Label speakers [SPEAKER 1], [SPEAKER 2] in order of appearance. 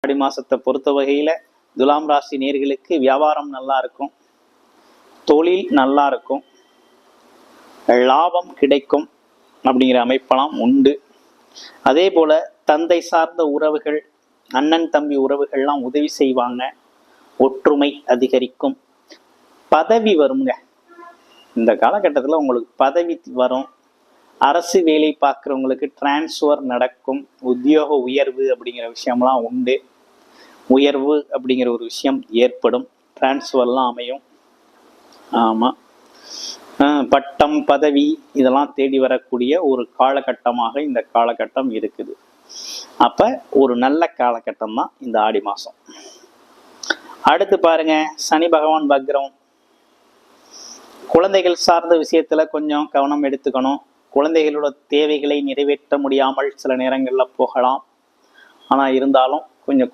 [SPEAKER 1] ஆடி மாசத்தை பொறுத்த வகையில துலாம் ராசி நேர்களுக்கு வியாபாரம் நல்லா இருக்கும், தொழில் நல்லா இருக்கும், லாபம் கிடைக்கும் அப்படிங்கிற அமைப்பெல்லாம் உண்டு. அதே போல தந்தை சார்ந்த உறவுகள், அண்ணன் தம்பி உறவுகள்லாம் உதவி செய்வாங்க, ஒற்றுமை அதிகரிக்கும், பதவி வருங்க. இந்த காலகட்டத்தில் உங்களுக்கு பதவி வரும், அரசு வேலை பார்க்குறவங்களுக்கு டிரான்ஸ்ஃபர் நடக்கும், உத்தியோக உயர்வு அப்படிங்கிற விஷயம்லாம் உண்டு. உயர்வு அப்படிங்கிற ஒரு விஷயம் ஏற்படும், டிரான்ஸ்ஃபர்லாம் அமையும். ஆமாம், பட்டம் பதவி இதெல்லாம் தேடி வரக்கூடிய ஒரு காலகட்டமாக இந்த காலகட்டம் இருக்குது. அப்போ ஒரு நல்ல காலகட்டம் தான் இந்த ஆடி மாதம். அடுத்து பாருங்க, சனி பகவான் வக்ரம். குழந்தைகள் சார்ந்த விஷயத்துல கொஞ்சம் கவனம் எடுத்துக்கணும். குழந்தைகளோட தேவைகளை நிறைவேற்ற முடியாமல் சில நேரங்களில் போகலாம். ஆனால் இருந்தாலும் கொஞ்சம்